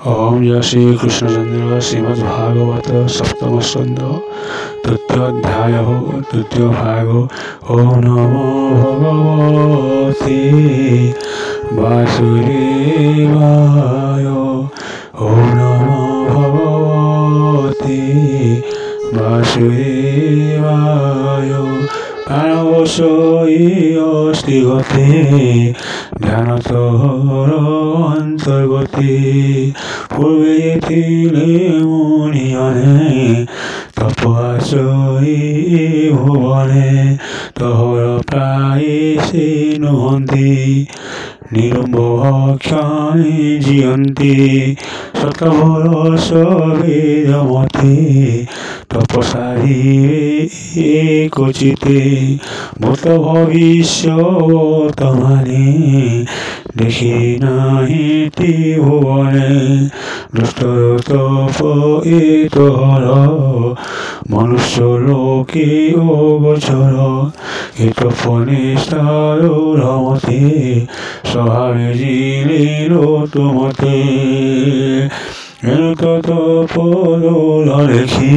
ओम जय श्री कृष्णचंद्र श्रीमद्भागवत सप्तम स्कंद तृतीयोध्याय तृतीय भाग। ओम नमो भगवते वासुदेवाय। ओम नमो भगवते वासुदेवाय। प्राणवशोऽस्ति गते ध्यानतोर अंतर्गते पूर्वे तिले मुनियने तपस्वी भुवने तोहर प्रायसे नुहन्ति निरम्भक्षाणि जीयन्ति शतवर्ष वेदमते तपसारी क्वचिते भूत भविष्य वर्तमाने देखि नहि त्रिभुवने दुष्टतप एतहर मनुष्यलोके अगोचर एतपनिष्ठारो रमते स्वभावे जीलिलोतुमते तत्पदोलदेखि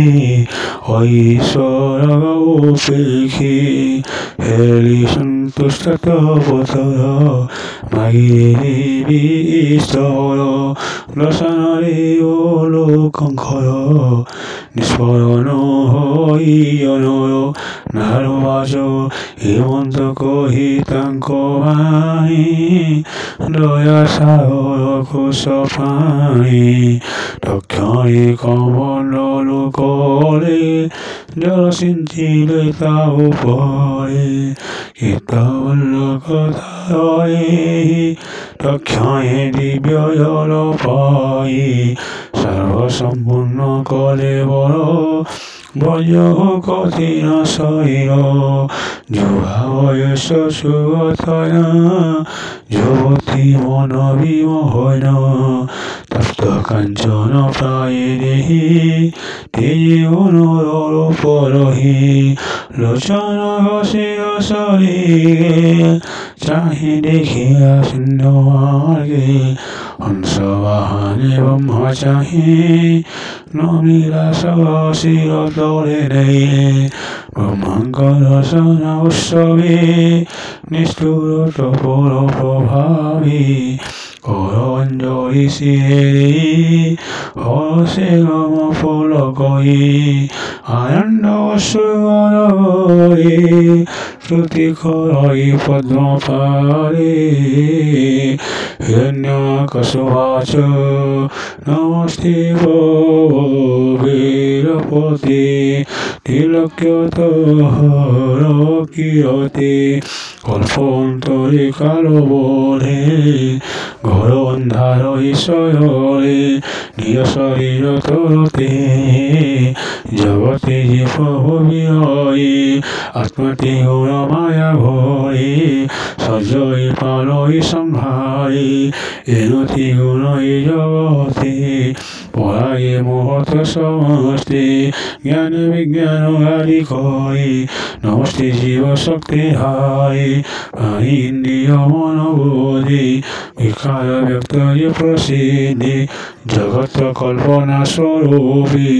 ऐश्वरगोपेखि हेलि सन्तुष्टतपतर मागिरीविस्तवर दर्शनरे लोकङ्कर निष्फलन हइयनर नारवाच हेमन्त कहि ताଙ୍କ वाणी दया सागर कोश पाणी दक्षिणे कमण्डल करे जल सिंचिले ता उपरे केतवल्लकधारे दक्षिणे दिव्य जल पाई सर्वसम्पूर्ण कलेवर भज कठिन शरीर जुभावयस सुगतया যুবতী মন বিমোহন তপ্ত কাঞ্চন প্রায় দেহি তেজে অনুর পরহি লোচন ঘষির শরীরে চাহি দেখিয়া সিন্ধ মার্গে হংসবাহনে ব্রহ্ম চাহি নমিলাস শির তলে নেই ব্রহ্মাঙ্কর দর্শন উৎসবে নিষ্ঠুর তপর প্রভাবী করঞ্জলি শিরে হরসে গম ফল কই আনন্দ সুগরে শ্রুতি করই পদ্ম পারে হিরণ্যকশুবাচ নমস্তে বীরপতি তিলক্যতহর কিরতে কল্পন্তরে কালো বলে ঘর অন্ধার ঈশ্বরে নিজ শরীর তরতে জগতে যে প্রভু বিরয়ে আত্মতি গুণ মায়া ভরে সজয় পালয় সংহারে এনতি গুণ এই জগতে পরায়ে মহৎ সমস্তে জ্ঞান বিজ্ঞান গালি করে নমস্তে জীব শক্তি হায় প্রাণী ইন্দ্রিয় মনোবোধে বিকার ব্যক্ত যে প্রসিদ্ধি জগৎ কল্পনা স্বরূপী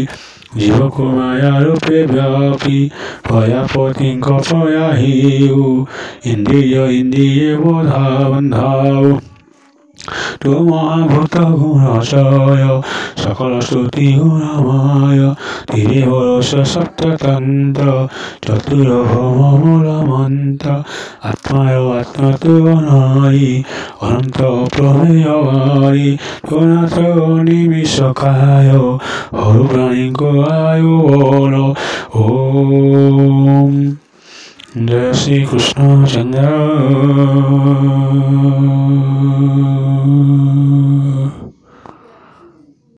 জীবকু মায়া রূপে ব্যাপী প্রজাপতিঙ্ক প্রয়াহিউ ইন্দ্রিয় ইন্দ্রিয়ে বোধা বন্ধাও তো মহাভূত গুণশয় সকল শ্রুতি গুণময় তীরে বরস সপ্ততন্ত্র চতুর্ভৌমূল মন্ত্র আত্মায় আত্মতুগণারি অনন্ত প্রমেয়ী গুণাথ নিমিষকায় হরুপ্রাণীঙ্ক আয়ু বল। ওম जय श्री कृष्ण चंद्र।